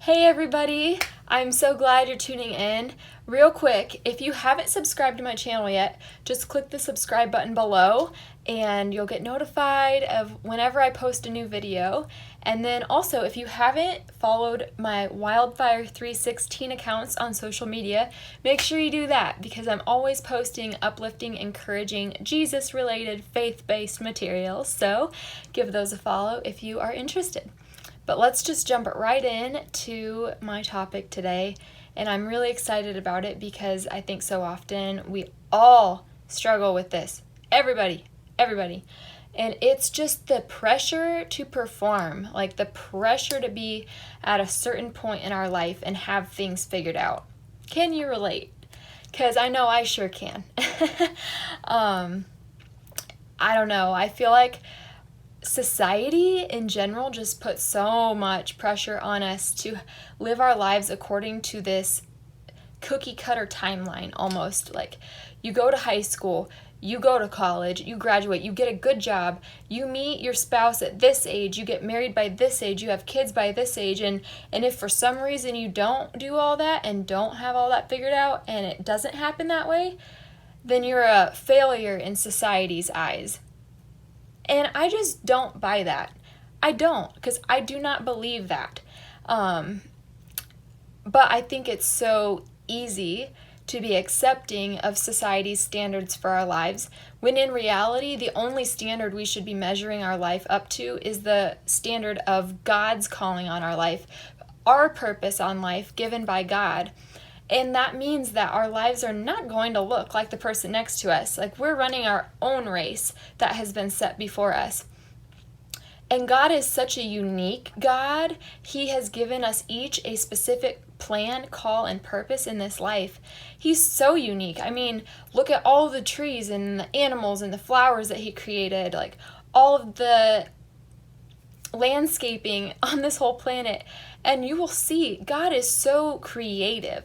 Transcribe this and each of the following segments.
Hey everybody, I'm so glad you're tuning in. Real quick, if you haven't subscribed to my channel yet, just click the subscribe button below and you'll get notified of whenever I post a new video. And then also, if you haven't followed my Wildfire 316 accounts on social media, make sure you do that because I'm always posting uplifting, encouraging, Jesus-related, faith-based materials. So give those a follow if you are interested. But let's just jump right in to my topic today. And I'm really excited about it because I think so often we all struggle with this. Everybody. And it's just the pressure to perform, like the pressure to be at a certain point in our life and have things figured out. Can you relate? Because I know I sure can. I don't know. I feel like society in general just puts so much pressure on us to live our lives according to this cookie cutter timeline almost. Like you go to high school, you go to college, you graduate, you get a good job, you meet your spouse at this age, you get married by this age, you have kids by this age, and if for some reason you don't do all that and don't have all that figured out and it doesn't happen that way, then you're a failure in society's eyes. And I just don't buy that. I don't, because I do not believe that. But I think it's so easy to be accepting of society's standards for our lives, when in reality, the only standard we should be measuring our life up to is the standard of God's calling on our life, our purpose on life given by God. And that means that our lives are not going to look like the person next to us. Like we're running our own race that has been set before us. And God is such a unique God. He has given us each a specific plan, call, and purpose in this life. He's so unique. I mean, look at all the trees and the animals and the flowers that He created, like all of the landscaping on this whole planet. And you will see God is so creative.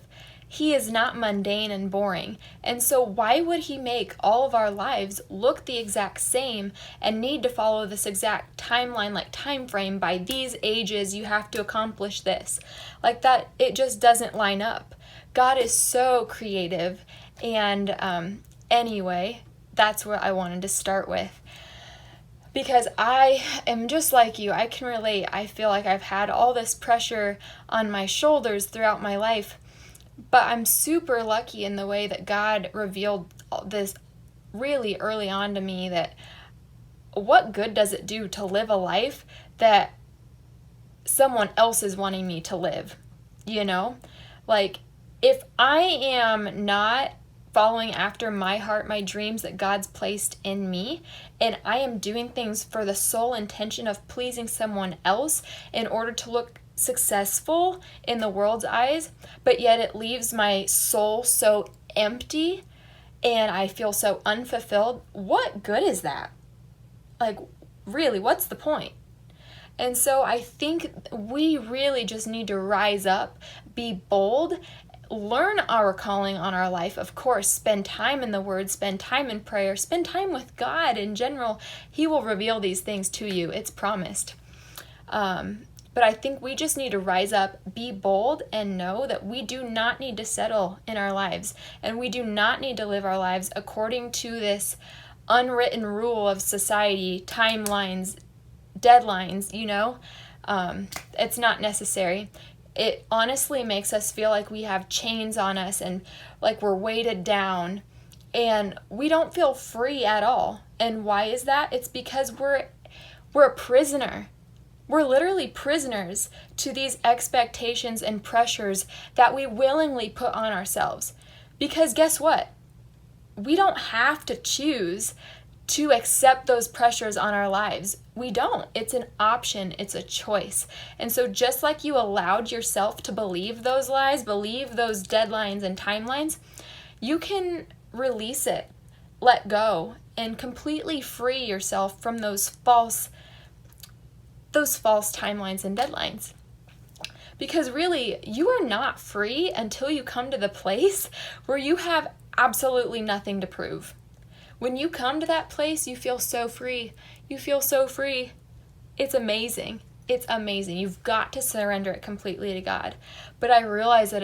He is not mundane and boring. And so why would He make all of our lives look the exact same and need to follow this exact timeline, like time frame, by these ages you have to accomplish this? Like that, it just doesn't line up. God is so creative. And anyway, that's what I wanted to start with. Because I am just like you. I can relate. I feel like I've had all this pressure on my shoulders throughout my life. But I'm super lucky in the way that God revealed this really early on to me, that what good does it do to live a life that someone else is wanting me to live? You know? Like, if I am not following after my heart, my dreams that God's placed in me, and I am doing things for the sole intention of pleasing someone else in order to look successful in the world's eyes, but yet it leaves my soul so empty and I feel so unfulfilled, what good is that? Like, really, what's the point? And so I think we really just need to rise up, be bold, learn our calling on our life. Of course, spend time in the Word, spend time in prayer, spend time with God in general. He will reveal these things to you. It's promised. But I think we just need to rise up, be bold, and know that we do not need to settle in our lives. And we do not need to live our lives according to this unwritten rule of society, timelines, deadlines, you know. It's not necessary. It honestly makes us feel like we have chains on us and like we're weighted down. And we don't feel free at all. And why is that? It's because we're a prisoner. We're literally prisoners to these expectations and pressures that we willingly put on ourselves. Because guess what? We don't have to choose to accept those pressures on our lives. We don't. It's an option. It's a choice. And so just like you allowed yourself to believe those lies, believe those deadlines and timelines, you can release it, let go, and completely free yourself from those false timelines and deadlines. Because really, you are not free until you come to the place where you have absolutely nothing to prove. When you come to that place, you feel so free. You feel so free. It's amazing. It's amazing. You've got to surrender it completely to God. But I realize that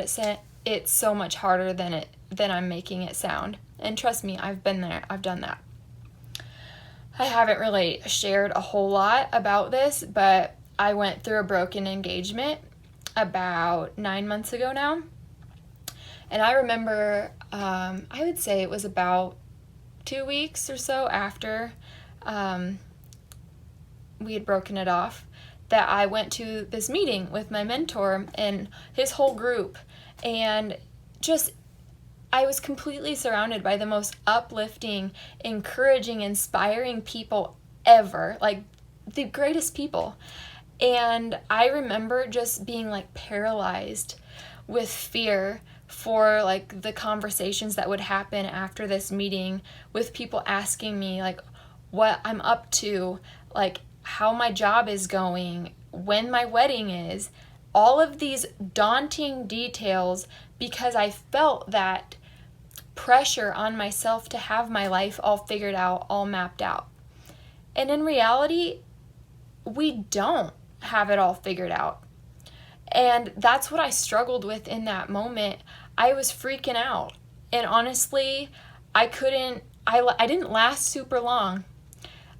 it's so much harder than I'm making it sound. And trust me, I've been there. I've done that. I haven't really shared a whole lot about this, but I went through a broken engagement about 9 months ago now. And I remember, I would say it was about 2 weeks or so after we had broken it off, that I went to this meeting with my mentor and his whole group. And just, I was completely surrounded by the most uplifting, encouraging, inspiring people ever. Like, the greatest people. And I remember just being like paralyzed with fear for like the conversations that would happen after this meeting, with people asking me like what I'm up to, like how my job is going, when my wedding is, all of these daunting details, because I felt that pressure on myself to have my life all figured out, all mapped out. And in reality, we don't have it all figured out. And that's what I struggled with in that moment. I was freaking out. And honestly, I didn't last super long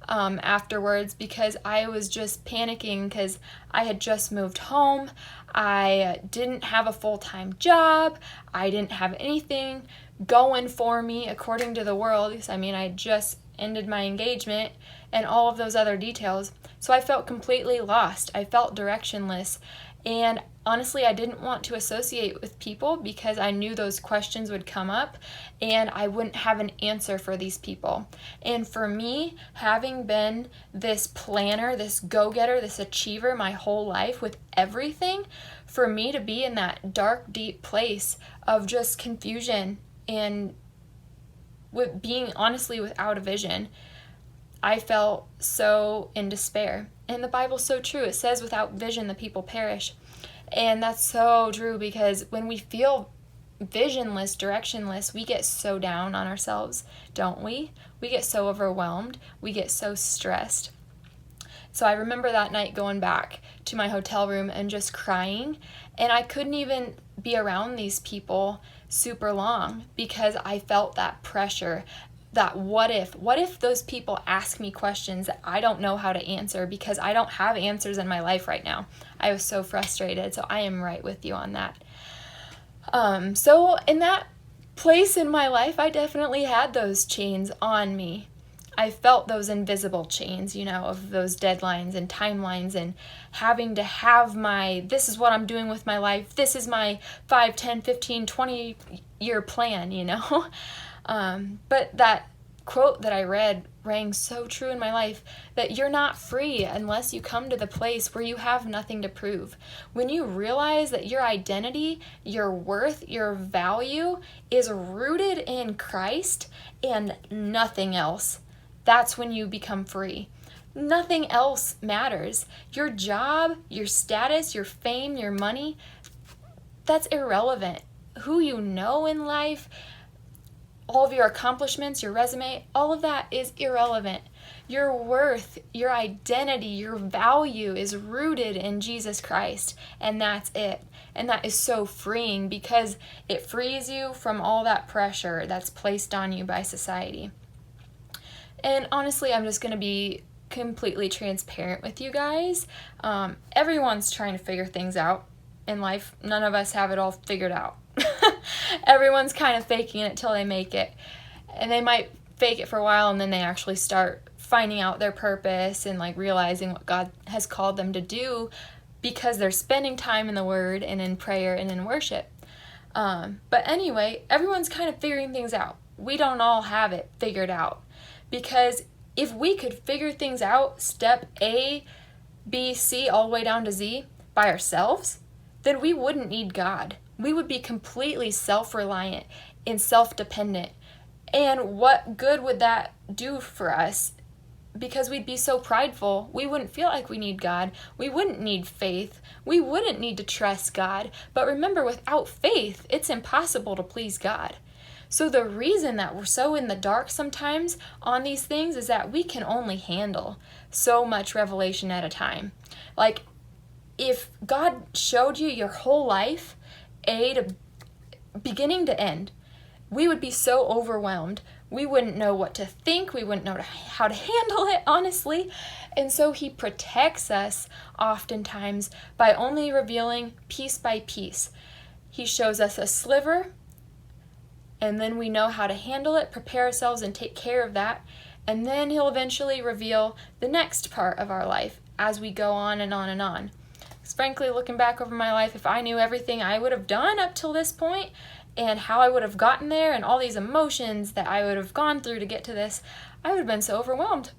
afterwards, because I was just panicking because I had just moved home. I didn't have a full-time job. I didn't have anything going for me according to the world. I mean, I just ended my engagement and all of those other details. So I felt completely lost. I felt directionless. And honestly, I didn't want to associate with people because I knew those questions would come up and I wouldn't have an answer for these people. And for me, having been this planner, this go-getter, this achiever my whole life with everything, for me to be in that dark, deep place of just confusion and with being honestly without a vision, I felt so in despair. And the Bible's so true. It says without vision the people perish. And that's so true, because when we feel visionless, directionless, we get so down on ourselves, don't we? We get so overwhelmed. We get so stressed. So I remember that night going back to my hotel room and just crying. And I couldn't even be around these people super long because I felt that pressure. That what if those people ask me questions that I don't know how to answer because I don't have answers in my life right now. I was so frustrated. So I am right with you on that. So in that place in my life, I definitely had those chains on me. I felt those invisible chains, of those deadlines and timelines and having to have this is what I'm doing with my life. This is my 5, 10, 15, 20 year plan, But that quote that I read rang so true in my life, that you're not free unless you come to the place where you have nothing to prove. When you realize that your identity, your worth, your value is rooted in Christ and nothing else, that's when you become free. Nothing else matters. Your job, your status, your fame, your money, that's irrelevant. Who you know in life, all of your accomplishments, your resume, all of that is irrelevant. Your worth, your identity, your value is rooted in Jesus Christ, and that's it. And that is so freeing because it frees you from all that pressure that's placed on you by society. And honestly, I'm just going to be completely transparent with you guys. Everyone's trying to figure things out in life. None of us have it all figured out. Everyone's kind of faking it till they make it. And they might fake it for a while and then they actually start finding out their purpose and like realizing what God has called them to do because they're spending time in the Word and in prayer and in worship. But anyway, everyone's kind of figuring things out. We don't all have it figured out. Because if we could figure things out, step A, B, C, all the way down to Z by ourselves, then we wouldn't need God. We would be completely self-reliant and self-dependent. And what good would that do for us? Because we'd be so prideful, we wouldn't feel like we need God. We wouldn't need faith. We wouldn't need to trust God. But remember, without faith, it's impossible to please God. So the reason that we're so in the dark sometimes on these things is that we can only handle so much revelation at a time. Like, if God showed you your whole life, beginning to end, we would be so overwhelmed. We wouldn't know what to think. We wouldn't know how to handle it, honestly. And so he protects us oftentimes by only revealing piece by piece. He shows us a sliver, and then we know how to handle it, prepare ourselves, and take care of that. And then he'll eventually reveal the next part of our life as we go on and on and on. Because frankly, looking back over my life, if I knew everything I would have done up till this point and how I would have gotten there and all these emotions that I would have gone through to get to this, I would have been so overwhelmed.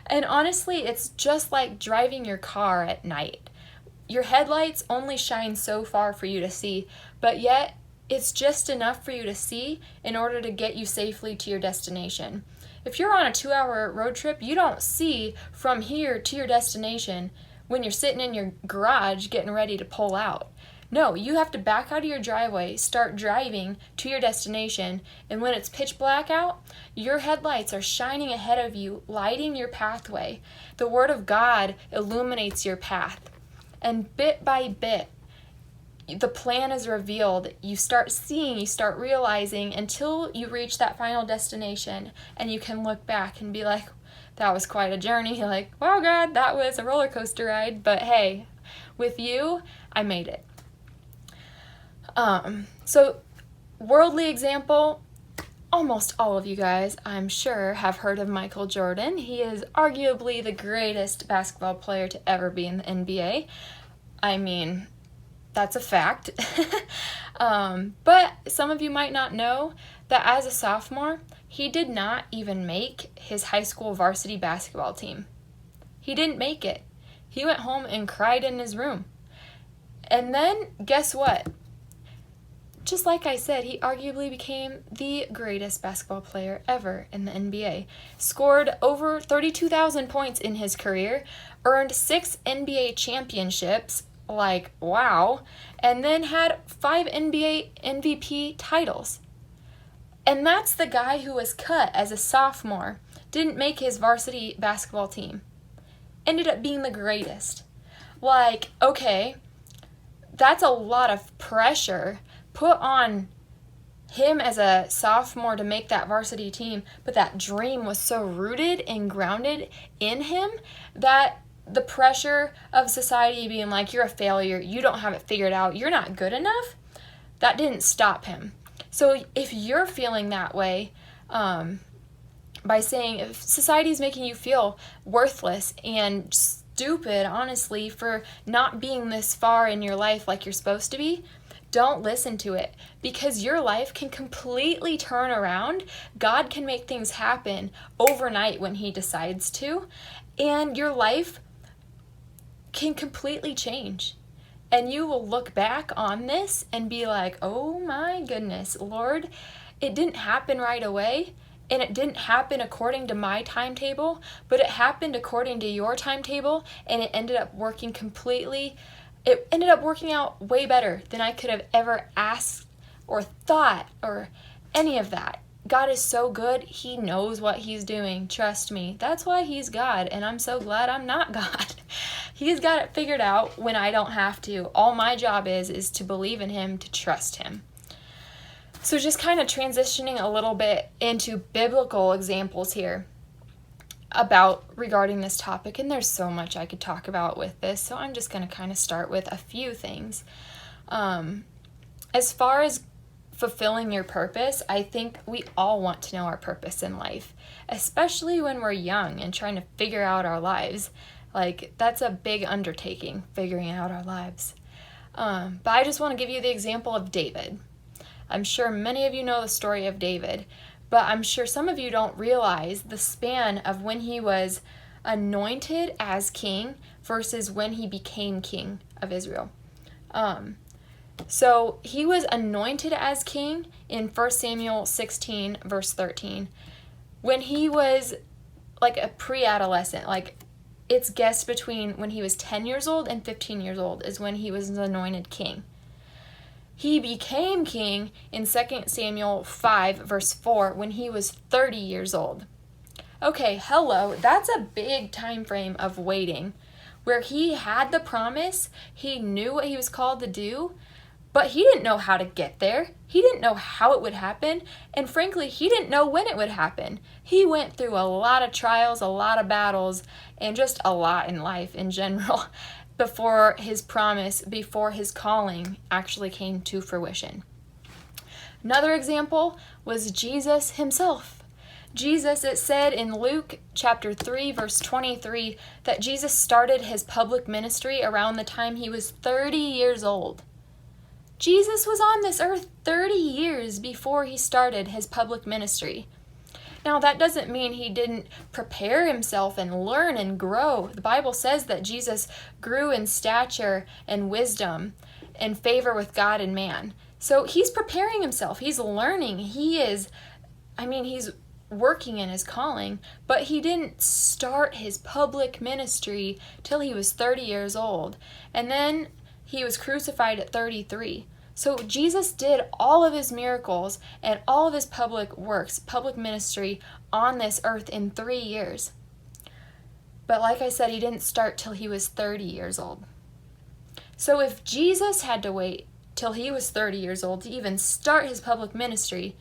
And honestly, it's just like driving your car at night. Your headlights only shine so far for you to see, but yet it's just enough for you to see in order to get you safely to your destination. If you're on a 2-hour road trip, you don't see from here to your destination when you're sitting in your garage getting ready to pull out. No, you have to back out of your driveway, start driving to your destination, and when it's pitch black out, your headlights are shining ahead of you, lighting your pathway. The Word of God illuminates your path. And bit by bit, the plan is revealed. You start seeing, you start realizing until you reach that final destination, and you can look back and be like, that was quite a journey. Like, wow, God, that was a roller coaster ride. But hey, with you, I made it. So worldly example, almost all of you guys, I'm sure, have heard of Michael Jordan. He is arguably the greatest basketball player to ever be in the NBA. I mean, that's a fact. But some of you might not know that as a sophomore, he did not even make his high school varsity basketball team. He didn't make it. He went home and cried in his room. And then, guess what? Just like I said, he arguably became the greatest basketball player ever in the NBA. Scored over 32,000 points in his career, earned 6 NBA championships, like, wow, and then had 5 NBA MVP titles. And that's the guy who was cut as a sophomore, didn't make his varsity basketball team. Ended up being the greatest. Like, okay, that's a lot of pressure put on him as a sophomore to make that varsity team, but that dream was so rooted and grounded in him that the pressure of society being like, you're a failure, you don't have it figured out, you're not good enough, that didn't stop him. So if you're feeling that way, by saying, if society is making you feel worthless and stupid, honestly, for not being this far in your life like you're supposed to be, don't listen to it, because your life can completely turn around. God can make things happen overnight when he decides to, and your life can completely change. And you will look back on this and be like, oh my goodness, Lord, it didn't happen right away, and it didn't happen according to my timetable, but it happened according to your timetable, and it ended up working out way better than I could have ever asked or thought or any of that. God is so good. He knows what he's doing. Trust me. That's why he's God, and I'm so glad I'm not God. He's got it figured out when I don't have to. All my job is to believe in him, to trust him. So just kind of transitioning a little bit into biblical examples here regarding this topic, and there's so much I could talk about with this, so I'm just going to kind of start with a few things. As far as fulfilling your purpose, I think we all want to know our purpose in life, especially when we're young and trying to figure out our lives. Like, that's a big undertaking, figuring out our lives. But I just want to give you the example of David. I'm sure many of you know the story of David, but I'm sure some of you don't realize the span of when he was anointed as king versus when he became king of Israel. So he was anointed as king in 1 Samuel 16, verse 13, when he was like a pre-adolescent. Like, it's guessed between when he was 10 years old and 15 years old is when he was anointed king. He became king in 2 Samuel 5, verse 4, when he was 30 years old. Okay, hello, that's a big time frame of waiting. where he had the promise, he knew what he was called to do, but he didn't know how to get there. He didn't know how it would happen, and frankly, he didn't know when it would happen. He went through a lot of trials, a lot of battles, and just a lot in life in general before his promise, before his calling actually came to fruition. Another example was Jesus himself. Jesus, it said in Luke chapter 3, verse 23, that Jesus started his public ministry around the time he was 30 years old. Jesus was on this earth 30 years before he started his public ministry. Now, that doesn't mean he didn't prepare himself and learn and grow. The Bible says that Jesus grew in stature and wisdom and favor with God and man. So he's preparing himself. He's learning. He's working in his calling, but he didn't start his public ministry till he was 30 years old. And then he was crucified at 33. So Jesus did all of his miracles and all of his public works, public ministry on this earth in 3 years. But like I said, he didn't start till he was 30 years old. So if Jesus had to wait till he was 30 years old to even start his public ministry,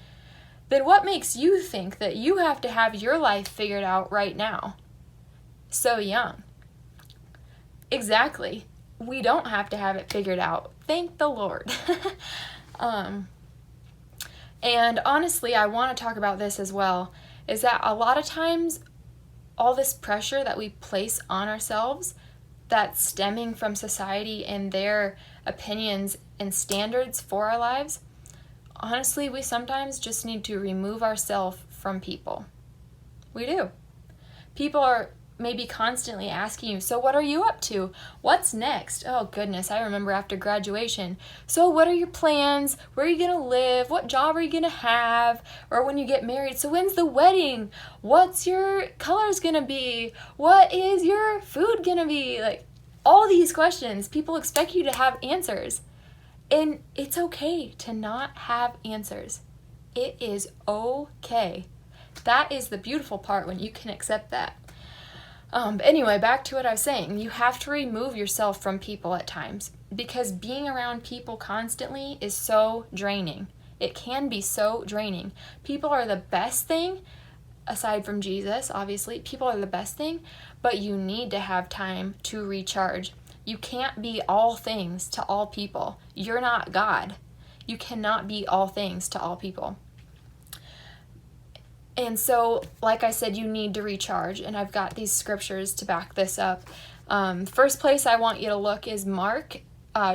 then what makes you think that you have to have your life figured out right now, so young? Exactly. We don't have to have it figured out. Thank the Lord. And honestly, I want to talk about this as well, is that a lot of times all this pressure that we place on ourselves that's stemming from society and their opinions and standards for our lives, honestly, we sometimes just need to remove ourselves from people. We do. People are maybe constantly asking you, so what are you up to? What's next? Oh goodness, I remember after graduation. So what are your plans? Where are you going to live? What job are you going to have? Or when you get married, so when's the wedding? What's your colors going to be? What is your food going to be? Like, all these questions, people expect you to have answers. And it's okay to not have answers. It is okay. That is the beautiful part, when you can accept that. But anyway, back to what I was saying. You have to remove yourself from people at times, because being around people constantly is so draining. It can be so draining. People are the best thing, aside from Jesus, obviously. People are the best thing, but you need to have time to recharge. You can't be all things to all people. You're not God. You cannot be all things to all people. And so, like I said, you need to recharge, and I've got these scriptures to back this up. First place I want you to look is Mark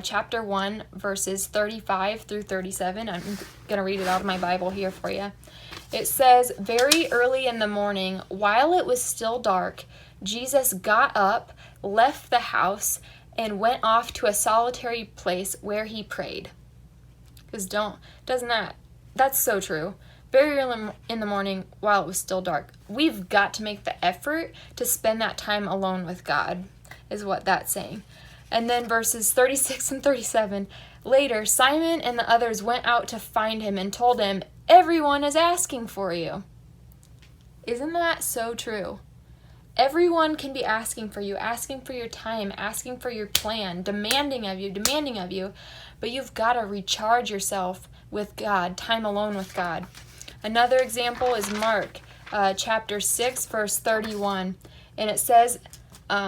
chapter 1, verses 35 through 37. I'm going to read it out of my Bible here for you. It says, "Very early in the morning, while it was still dark, Jesus got up, left the house, and went off to a solitary place where he prayed." Because that's so true. Very early in the morning, while it was still dark. We've got to make the effort to spend that time alone with God, is what that's saying. And then verses 36 and 37. Later, Simon and the others went out to find him and told him, "Everyone is asking for you." Isn't that so true? Everyone can be asking for you, asking for your time, asking for your plan, demanding of you, but you've got to recharge yourself with God, time alone with God. Another example is Mark chapter 6, verse 31. And it says,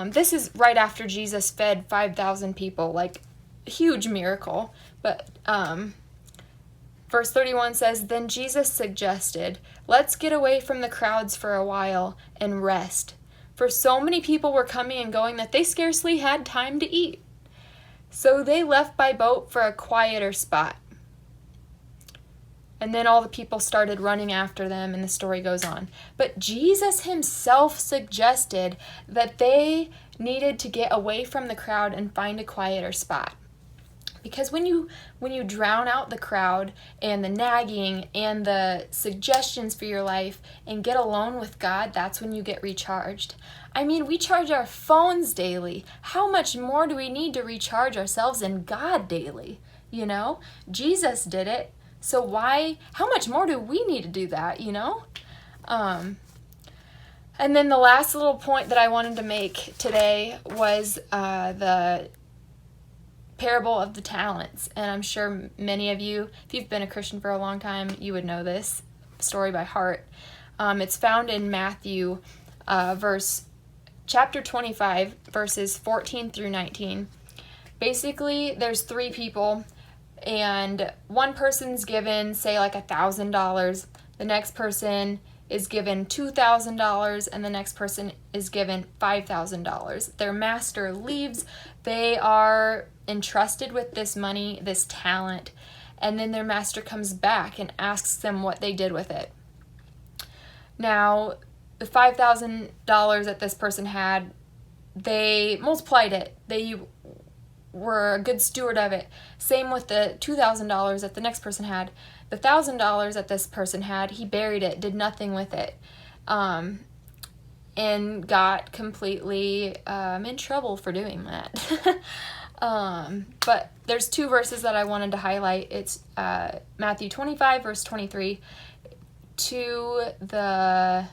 this is right after Jesus fed 5,000 people, like huge miracle. But verse 31 says, "Then Jesus suggested, 'Let's get away from the crowds for a while and rest.' For so many people were coming and going that they scarcely had time to eat. So they left by boat for a quieter spot." And then all the people started running after them, and the story goes on. But Jesus himself suggested that they needed to get away from the crowd and find a quieter spot. Because when you drown out the crowd and the nagging and the suggestions for your life and get alone with God, that's when you get recharged. I mean, we charge our phones daily. How much more do we need to recharge ourselves in God daily? You know, Jesus did it. So how much more do we need to do that, you know? And then the last little point that I wanted to make today was the parable of the talents. And I'm sure many of you, if you've been a Christian for a long time, you would know this story by heart. It's found in Matthew chapter 25, verses 14 through 19. Basically, there's three people, and one person's given, say, like $1,000. The next person is given $2,000, and the next person is given $5,000. Their master leaves. They are entrusted with this money, this talent, and then their master comes back and asks them what they did with it. Now, the $5,000 that this person had, they multiplied it. They were a good steward of it. Same with the $2,000 that the next person had. The $1,000 that this person had, he buried it, did nothing with it, and got completely in trouble for doing that. But there's two verses that I wanted to highlight. It's Matthew 25, verse 23. To the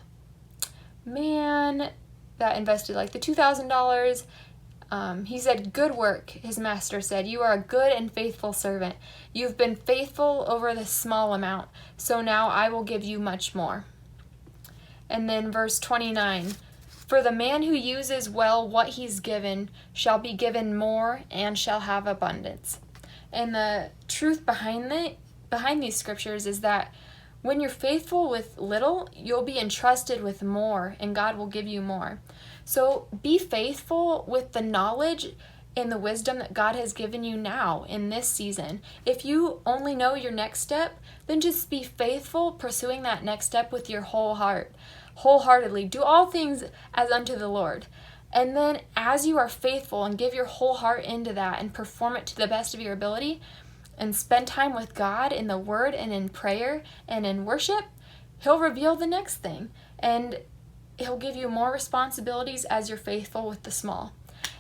man that invested like the $2,000, he said, "Good work," his master said. "You are a good and faithful servant. You've been faithful over this small amount, so now I will give you much more." And then verse 29, "For the man who uses well what he's given shall be given more and shall have abundance." And the truth behind these scriptures is that when you're faithful with little, you'll be entrusted with more, and God will give you more. So be faithful with the knowledge and the wisdom that God has given you now in this season. If you only know your next step, then just be faithful pursuing that next step with your whole heart, wholeheartedly. Do all things as unto the Lord. And then as you are faithful and give your whole heart into that and perform it to the best of your ability, and spend time with God in the Word and in prayer and in worship, He'll reveal the next thing. And He'll give you more responsibilities as you're faithful with the small.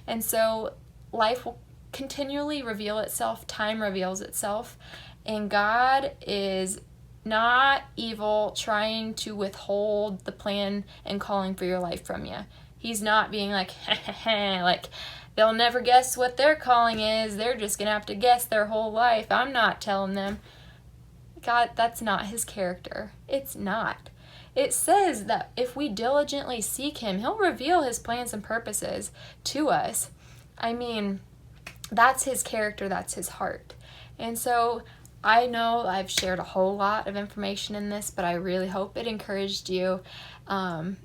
And so life will continually reveal itself. Time reveals itself. And God is not evil trying to withhold the plan and calling for your life from you. He's not being like, like, they'll never guess what their calling is. They're just going to have to guess their whole life. I'm not telling them. God, that's not His character. It's not. It says that if we diligently seek Him, He'll reveal His plans and purposes to us. I mean, that's His character. That's His heart. And so I know I've shared a whole lot of information in this, but I really hope it encouraged you. And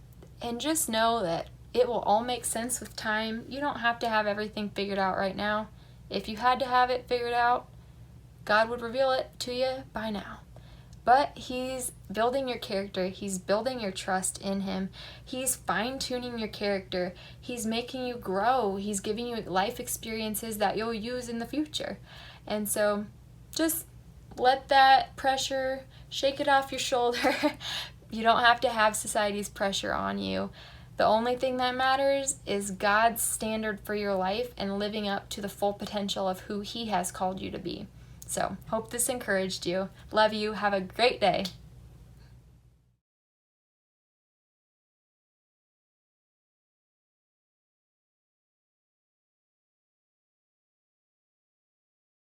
just know that it will all make sense with time. You don't have to have everything figured out right now. If you had to have it figured out, God would reveal it to you by now. But He's building your character. He's building your trust in Him. He's fine-tuning your character. He's making you grow. He's giving you life experiences that you'll use in the future. And so just let that pressure, shake it off your shoulder. You don't have to have society's pressure on you. The only thing that matters is God's standard for your life and living up to the full potential of who He has called you to be. So, hope this encouraged you. Love you. Have a great day.